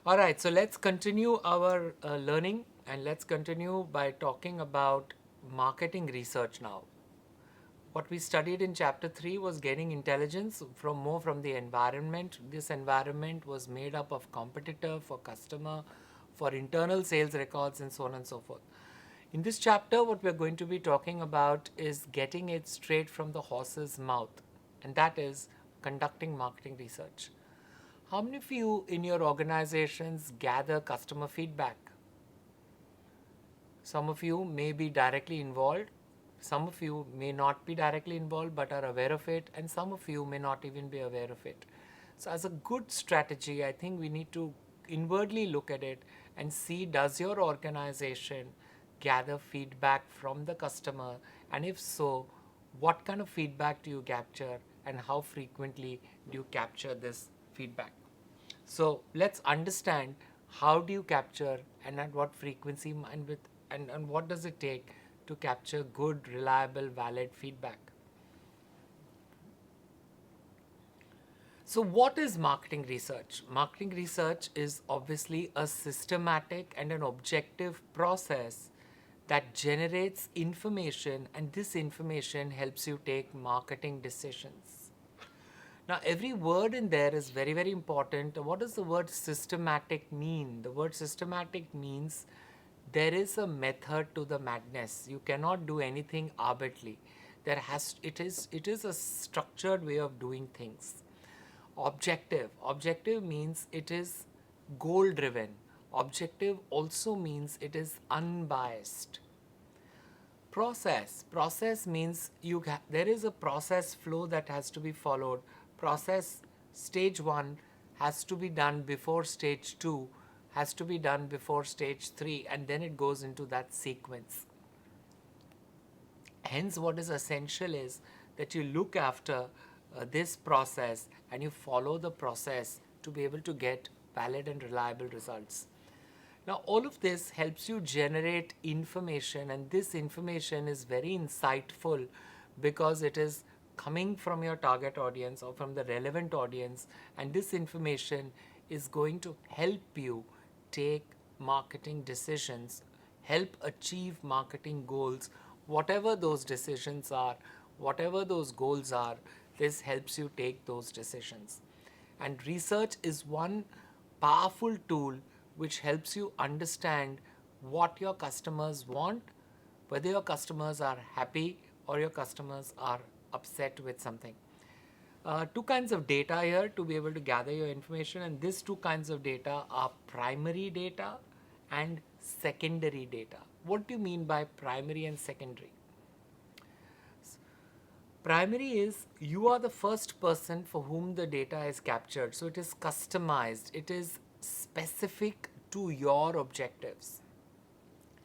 All right, so let's continue our learning and let's continue by talking about marketing research now. What we studied in chapter 3 was getting intelligence from more from the environment. This environment was made up of competitor, for customer, for internal sales records, and so on and so forth. In this chapter, what we're going to be talking about is getting it straight from the horse's mouth, and that is conducting marketing research. How many of you in your organizations gather customer feedback? Some of you may be directly involved, some of you may not be directly involved but are aware of it, and some of you may not even be aware of it. So, as a good strategy, I think we need to inwardly look at it and see, does your organization gather feedback from the customer, and if so, what kind of feedback do you capture and how frequently do you capture this feedback? So let's understand, how do you capture and at what frequency and and what does it take to capture good, reliable, valid feedback. So what is marketing research? Marketing research is obviously a systematic and an objective process that generates information, and this information helps you take marketing decisions. Now, every word in there is very, very important. What does the word systematic mean? The word systematic means there is a method to the madness. You cannot do anything arbitrarily. It is a structured way of doing things. Objective means it is goal driven. Objective also means it is unbiased. Process means there is a process flow that has to be followed. Process stage 1 has to be done before stage 2, has to be done before stage 3, and then it goes into that sequence. Hence, what is essential is that you look after this process and you follow the process to be able to get valid and reliable results. Now, all of this helps you generate information, and this information is very insightful because it is coming from your target audience or from the relevant audience, and this information is going to help you take marketing decisions, help achieve marketing goals, whatever those decisions are, whatever those goals are. This helps you take those decisions. And research is one powerful tool which helps you understand what your customers want, whether your customers are happy or your customers are upset with something. Two kinds of data here to be able to gather your information, and these two kinds of data are primary data and secondary data. What do you mean by primary and secondary? Primary is you are the first person for whom the data is captured. So it is customized, it is specific to your objectives.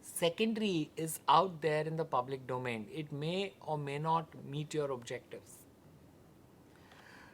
Secondary is out there in the public domain. It may or may not meet your objectives.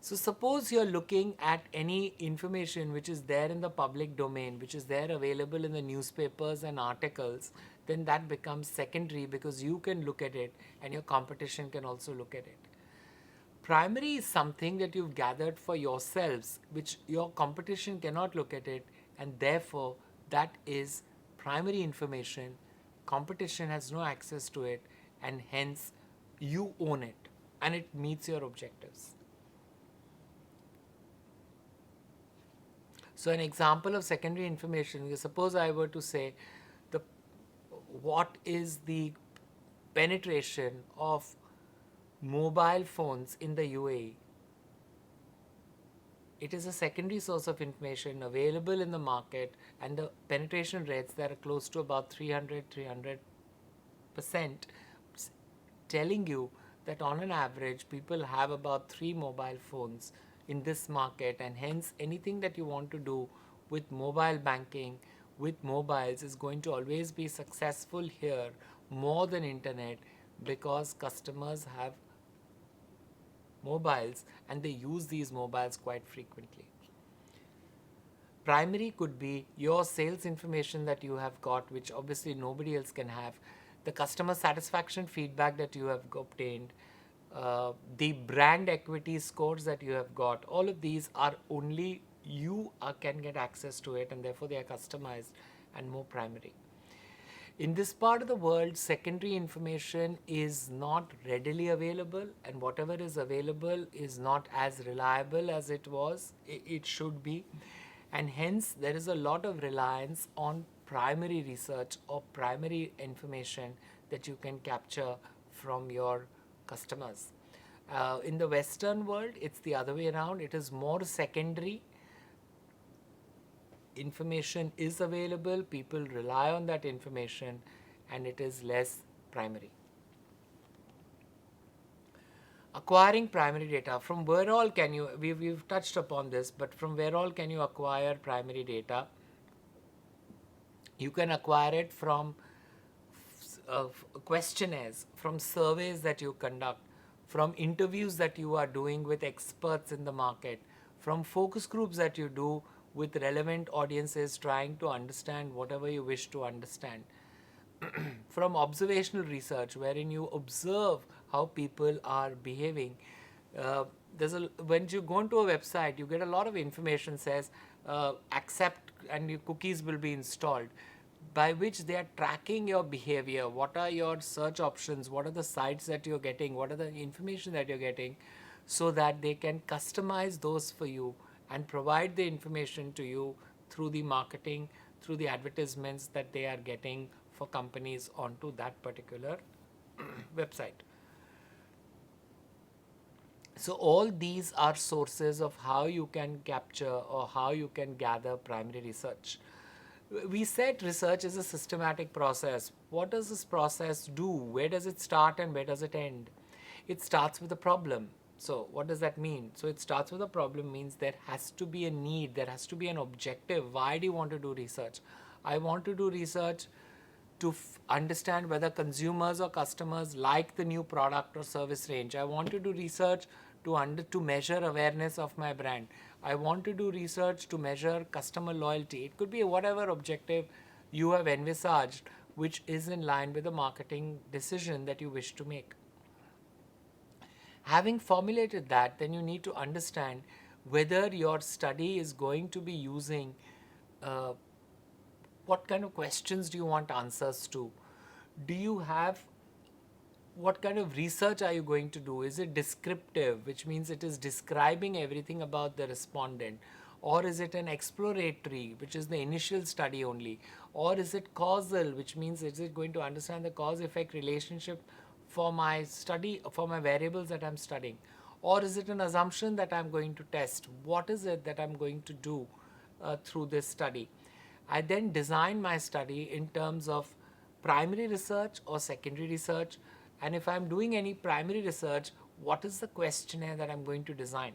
So suppose you're looking at any information which is there in the public domain, which is there available in the newspapers and articles, then that becomes secondary because you can look at it and your competition can also look at it. Primary is something that you've gathered for yourselves, which your competition cannot look at it, and therefore that is primary information. Competition has no access to it, and hence you own it and it meets your objectives. So an example of secondary information is, suppose I were to say the what is the penetration of mobile phones in the UAE. It is a secondary source of information available in the market, and the penetration rates that are close to about 300% telling you that on an average people have about 3 mobile phones in this market, and hence anything that you want to do with mobile banking, with mobiles, is going to always be successful here more than internet because customers have mobiles and they use these mobiles quite frequently. Primary could be your sales information that you have got, which obviously nobody else can have, the customer satisfaction feedback that you have obtained, the brand equity scores that you have got. All of these are only you can get access to it, and therefore they are customized and more primary. In this part of the world, secondary information is not readily available, and whatever is available is not as reliable as it should be. And hence, there is a lot of reliance on primary research or primary information that you can capture from your customers. In the Western world, it's the other way around. It is more secondary. Information is available, people rely on that information, and it is less primary. Acquiring primary data, from where all can you, we've touched upon this, but from where all can you acquire primary data? You can acquire it from questionnaires, from surveys that you conduct, from interviews that you are doing with experts in the market, from focus groups that you do with relevant audiences trying to understand whatever you wish to understand, from observational research wherein you observe how people are behaving. When you go into a website, you get a lot of information says accept and your cookies will be installed, by which they are tracking your behavior. What are your search options? What are the sites that you're getting? What are the information that you're getting? So that they can customize those for you and provide the information to you through the marketing, through the advertisements that they are getting for companies onto that particular website. So all these are sources of how you can capture or how you can gather primary research. We said research is a systematic process. What does this process do? Where does it start and where does it end? It starts with a problem. So what does that mean? So it starts with a problem means there has to be a need, there has to be an objective. Why do you want to do research? I want to do research to understand whether consumers or customers like the new product or service range. I want to do research to measure awareness of my brand. I want to do research to measure customer loyalty. It could be whatever objective you have envisaged, which is in line with the marketing decision that you wish to make. Having formulated that, then you need to understand whether your study is going to be using what kind of questions do you want answers to? Do you have, what kind of research are you going to do? Is it descriptive, which means it is describing everything about the respondent? Or is it an exploratory, which is the initial study only? Or is it causal, which means is it going to understand the cause-effect relationship for my study, for my variables that I'm studying? Or is it an assumption that I'm going to test? What is it that I'm going to do through this study? I then design my study in terms of primary research or secondary research. And if I'm doing any primary research, what is the questionnaire that I'm going to design?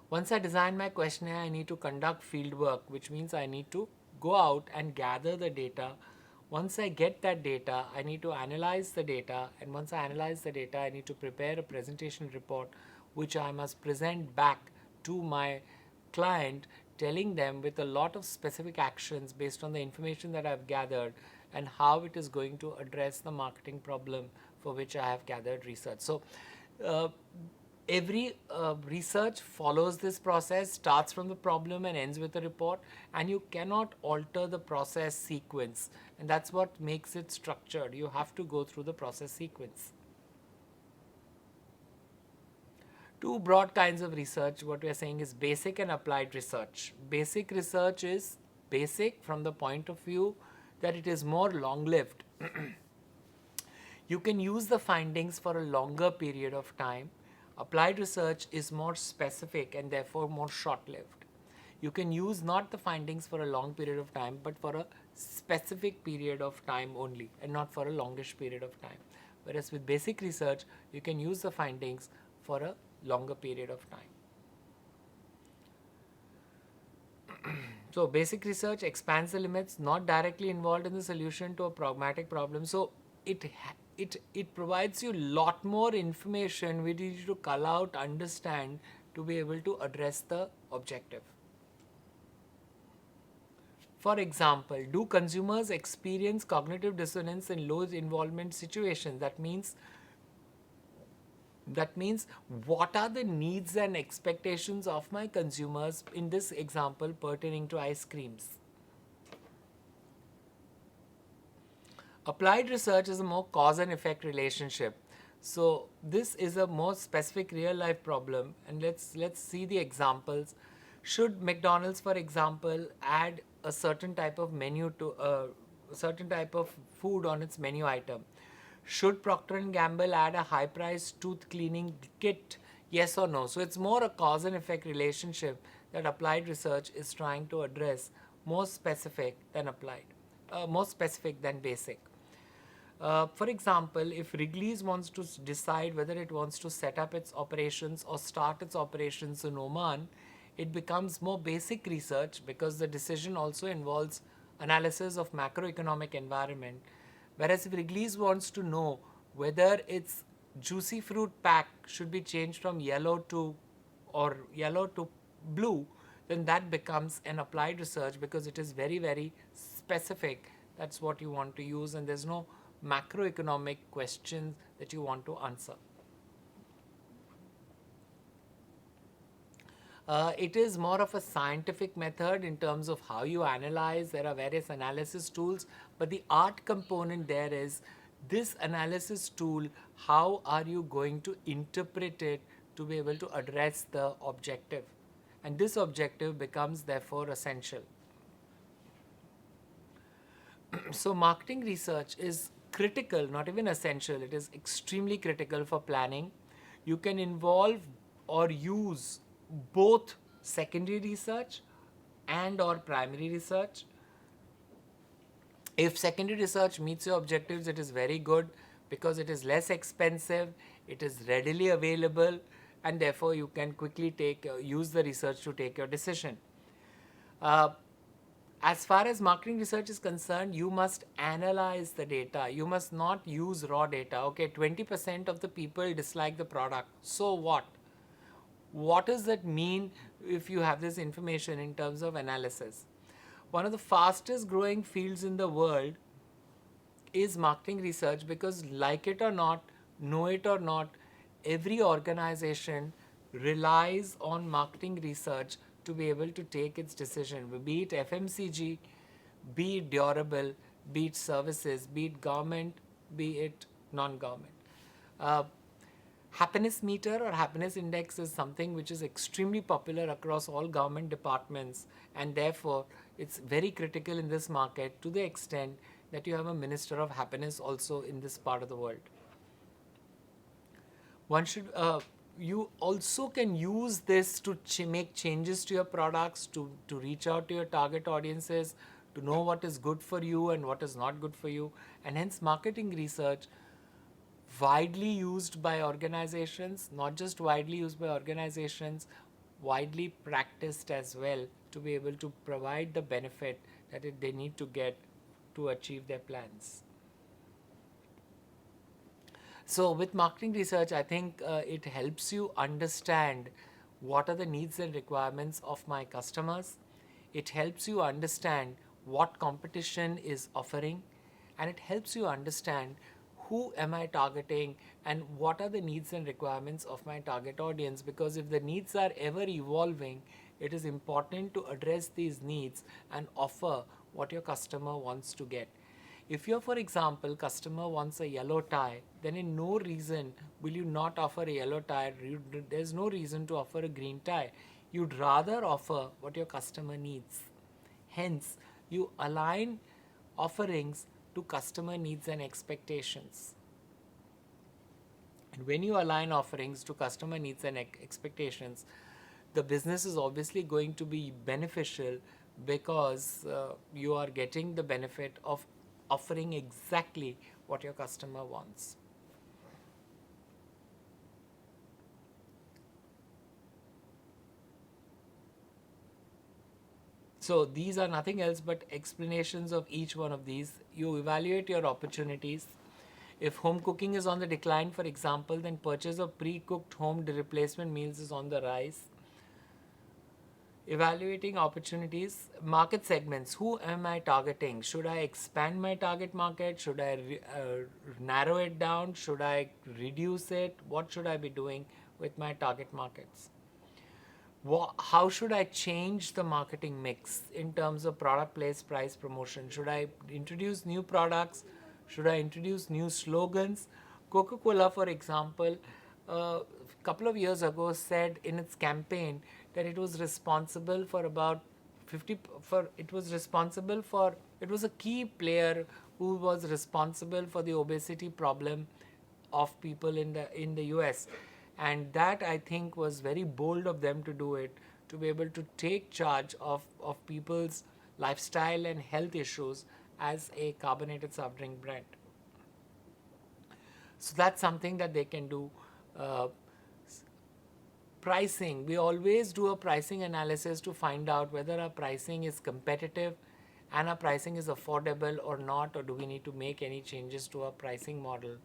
Once I design my questionnaire, I need to conduct field work, which means I need to go out and gather the data. Once I get that data, I need to analyze the data. And once I analyze the data, I need to prepare a presentation report, which I must present back to my client, telling them with a lot of specific actions based on the information that I've gathered and how it is going to address the marketing problem for which I have gathered research. So every research follows this process, starts from the problem and ends with a report, and you cannot alter the process sequence, and that's what makes it structured. You have to go through the process sequence. Two broad kinds of research, what we are saying is basic and applied research. Basic research is basic from the point of view that it is more long-lived. You can use the findings for a longer period of time. Applied research is more specific and therefore more short-lived. You can use not the findings for a long period of time, but for a specific period of time only, and not for a longish period of time. Whereas with basic research, you can use the findings for a longer period of time. So basic research expands the limits, not directly involved in the solution to a pragmatic problem. So it provides you lot more information which you need to cull out, understand to be able to address the objective. For example, do consumers experience cognitive dissonance in low involvement situations? That means That means, what are the needs and expectations of my consumers, in this example pertaining to ice creams? Applied research is a more cause and effect relationship. So this is a more specific real life problem, and let's see the examples. Should McDonald's, for example, add a certain type of menu to a certain type of food on its menu item? Should Procter and Gamble add a high priced tooth cleaning kit? Yes or no? So it's more a cause and effect relationship that applied research is trying to address, more specific than more specific than basic. For example, if Wrigley's wants to decide whether it wants to set up its operations or start its operations in Oman, it becomes more basic research, because the decision also involves analysis of macroeconomic environment. Whereas if Wrigley's wants to know whether its juicy fruit pack should be changed from yellow to blue, then that becomes an applied research, because it is very, very specific. That's what you want to use, and there's no macroeconomic questions that you want to answer. It is more of a scientific method in terms of how you analyze. There are various analysis tools, but the art component there is this analysis tool, how are you going to interpret it to be able to address the objective? And this objective becomes therefore essential. So marketing research is critical, not even essential, it is extremely critical for planning. You can involve or use both secondary research and or primary research. If secondary research meets your objectives, it is very good, because it is less expensive, it is readily available, and therefore you can quickly use the research to take your decision. As far as marketing research is concerned, you must analyze the data. You must not use raw data. Okay, 20% of the people dislike the product. So what? What does that mean if you have this information in terms of analysis? One of the fastest growing fields in the world is marketing research, because, like it or not, know it or not, every organization relies on marketing research to be able to take its decision, be it FMCG, be it durable, be it services, be it government, be it non-government. Uh, Happiness meter or happiness index is something which is extremely popular across all government departments, and therefore it's very critical in this market, to the extent that you have a minister of happiness also in this part of the world. One should You also can use this to make changes to your products, to reach out to your target audiences, to know what is good for you and what is not good for you, and hence marketing research, widely used by organizations, not just widely used by organizations, widely practiced as well, to be able to provide the benefit that they need to get to achieve their plans. So with marketing research, I think it helps you understand what are the needs and requirements of my customers. It helps you understand what competition is offering, and it helps you understand who am I targeting and what are the needs and requirements of my target audience. Because if the needs are ever evolving, it is important to address these needs and offer what your customer wants to get. If you're, for example, customer wants a yellow tie, then in no reason will you not offer a yellow tie. There's no reason to offer a green tie. You'd rather offer what your customer needs. Hence, you align offerings to customer needs and expectations. And when you align offerings to customer needs and expectations, the business is obviously going to be beneficial, because you are getting the benefit of offering exactly what your customer wants. So these are nothing else but explanations of each one of these. You evaluate your opportunities. If home cooking is on the decline, for example, then purchase of pre-cooked home replacement meals is on the rise. Evaluating opportunities, market segments. Who am I targeting? Should I expand my target market? Should I narrow it down? Should I reduce it? What should I be doing with my target markets? How should I change the marketing mix in terms of product, place, price, promotion? Should I introduce new products? Should I introduce new slogans? Coca-Cola, for example, a couple of years ago said in its campaign that it was responsible for about 50 for it was responsible for it was a key player who was responsible for the obesity problem of people in the US, and that I think was very bold of them to do it, to be able to take charge of people's lifestyle and health issues as a carbonated soft drink brand. So that's something that they can do. Uh, Pricing, we always do a pricing analysis to find out whether our pricing is competitive and our pricing is affordable or not, or do we need to make any changes to our pricing model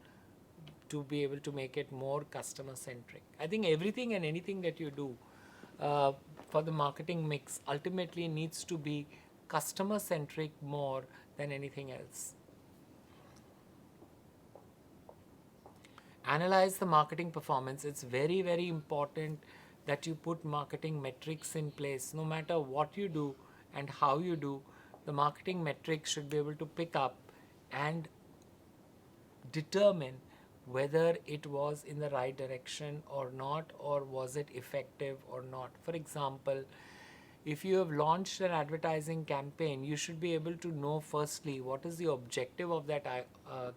to be able to make it more customer centric. I think everything and anything that you do uh, for the marketing mix ultimately needs to be customer centric more than anything else. Analyze the marketing performance. It's very, very important that you put marketing metrics in place. No matter what you do and how you do, the marketing metrics should be able to pick up and determine whether it was in the right direction or not, or was it effective or not. For example, if you have launched an advertising campaign, you should be able to know firstly what is the objective of that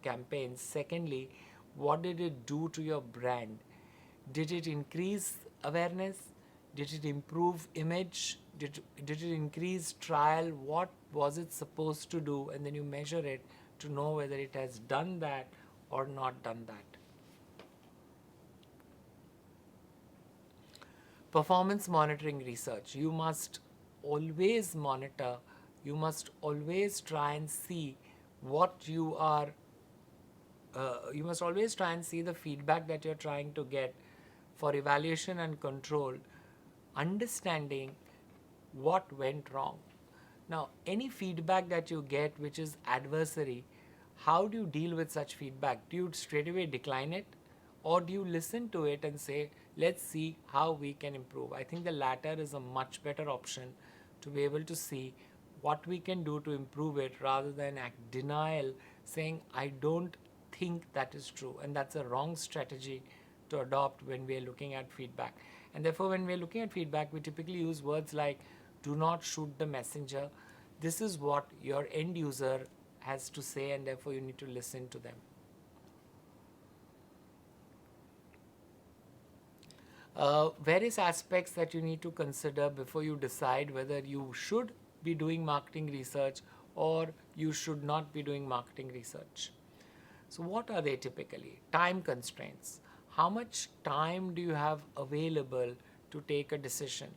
campaign. Secondly, what did it do to your brand? Did it increase awareness? Did it improve image? Did it increase trial? What was it supposed to do? And then you measure it to know whether it has done that or not done that. Performance monitoring research. You must always monitor, you must always try and see what you are, you must always try and see the feedback that you're trying to get for evaluation and control, understanding what went wrong. Now, any feedback that you get which is adversary, how do you deal with such feedback? Do you straight away decline it? Or do you listen to it and say, let's see how we can improve? I think the latter is a much better option to be able to see what we can do to improve it rather than act denial, saying, I don't think that is true. And that's a wrong strategy to adopt when we are looking at feedback. And therefore, when we're looking at feedback, we typically use words like, do not shoot the messenger. This is what your end user has to say, and therefore you need to listen to them. Various aspects that you need to consider before you decide whether you should be doing marketing research or you should not be doing marketing research. So what are they typically? Time constraints. How much time do you have available to take a decision?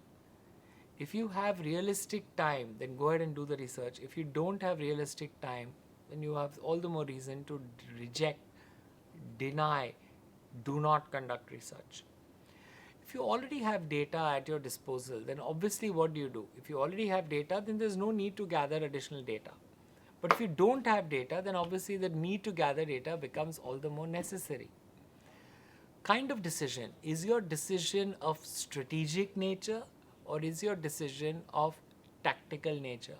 If you have realistic time, then go ahead and do the research. If you don't have realistic time, then you have all the more reason to reject, deny, do not conduct research. If you already have data at your disposal, then obviously what do? If you already have data, then there's no need to gather additional data. But if you don't have data, then obviously the need to gather data becomes all the more necessary. Kind of decision. Is your decision of strategic nature or is your decision of tactical nature?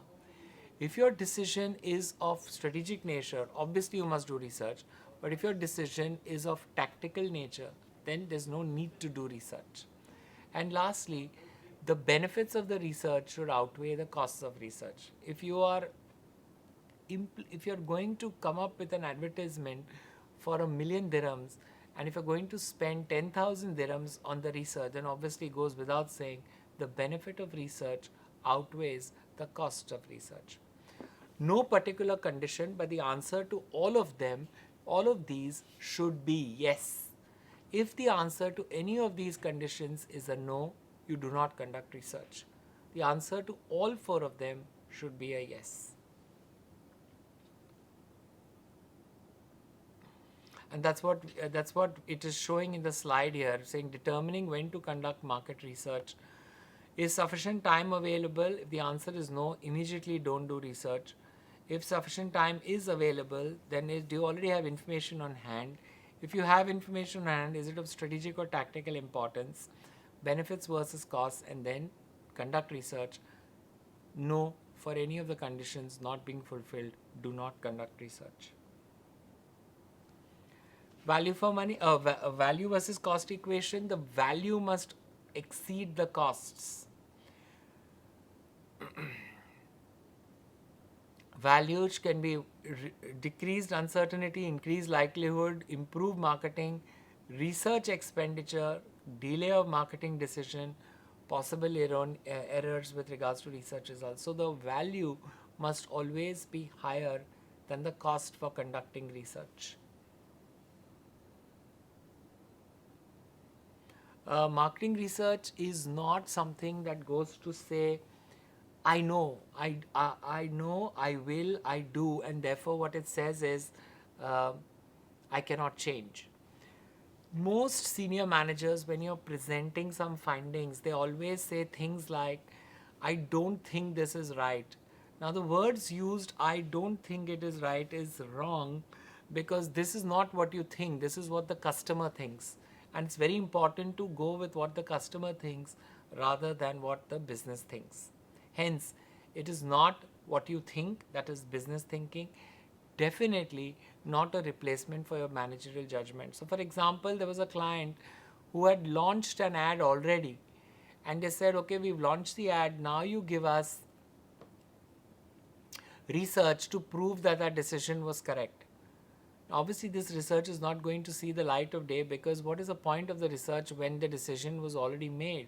If your decision is of strategic nature, obviously you must do research. But if your decision is of tactical nature, then there's no need to do research. And lastly, the benefits of the research should outweigh the costs of research. If you're going to come up with an advertisement for $1,000,000 and if you're going to spend 10,000 dirhams on the research, then obviously it goes without saying the benefit of research outweighs the cost of research. No particular condition, but the answer to all of them, all of these should be yes. If the answer to any of these conditions is a no, you do not conduct research. The answer to all four of them should be a yes. And that's what it is showing in the slide here, saying determining when to conduct market research. Is sufficient time available? If the answer is no, immediately don't do research. If sufficient time is available, then do you already have information on hand? If you have information on hand, is it of strategic or tactical importance? Benefits versus costs, and then conduct research. No, for any of the conditions not being fulfilled, do not conduct research. Value for money, value versus cost equation, the value must exceed the costs. Values can be decreased uncertainty, increased likelihood, improved marketing, research expenditure, delay of marketing decision, possible errors with regards to research results. So the value must always be higher than the cost for conducting research. Marketing research is not something that goes to say, I know, I know, I will, I do, and therefore what it says is, uh, I cannot change. Most senior managers, when you're presenting some findings, they always say things like, I don't think this is right. Now, the words used, I don't think it is right, is wrong, because this is not what you think, this is what the customer thinks. And it's very important to go with what the customer thinks rather than what the business thinks. Hence, it is not what you think, that is business thinking, definitely not a replacement for your managerial judgment. So, for example, there was a client who had launched an ad already, and they said, okay, we've launched the ad, now you give us research to prove that that decision was correct. Obviously, this research is not going to see the light of day, because what is the point of the research when the decision was already made?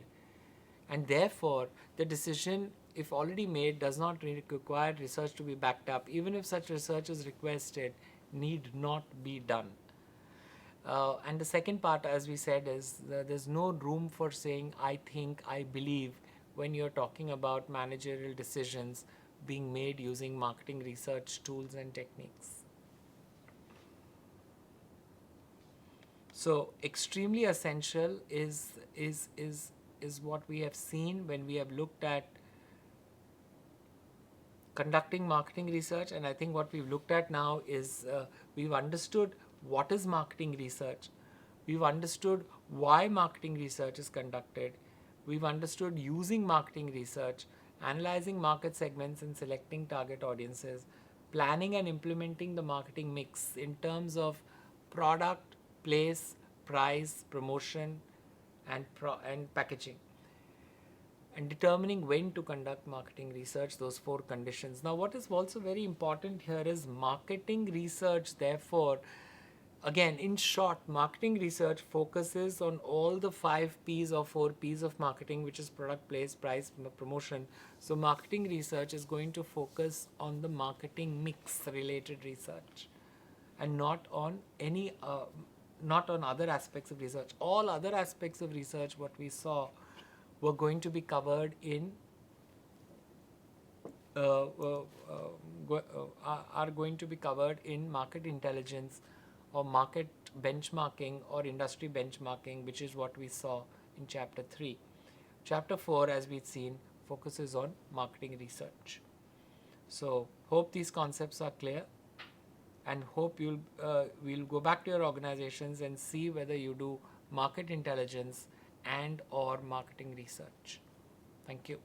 And therefore, the decision, if already made, does not require research to be backed up. Even if such research is requested, need not be done. And the second part, as we said, is there's no room for saying I think, I believe, when you're talking about managerial decisions being made using marketing research tools and techniques. So extremely essential is what we have seen when we have looked at conducting marketing research. And I think what we've looked at now is we've understood what is marketing research, we've understood why marketing research is conducted, we've understood using marketing research, analyzing market segments and selecting target audiences, planning and implementing the marketing mix in terms of product, place, price, promotion, and packaging, and determining when to conduct marketing research, those 4 conditions. Now, what is also very important here is marketing research, therefore, again, in short, marketing research focuses on all the 5 P's or 4 P's of marketing, which is product, place, price, promotion. So, marketing research is going to focus on the marketing mix related research, and not on not on other aspects of research. All other aspects of research, what we saw, were going to be covered in are going to be covered in market intelligence or market benchmarking or industry benchmarking, which is what we saw in chapter 3. Chapter 4, as we've seen, focuses on marketing research. So hope these concepts are clear, and hope we'll go back to your organizations and see whether you do market intelligence and or marketing research. Thank you.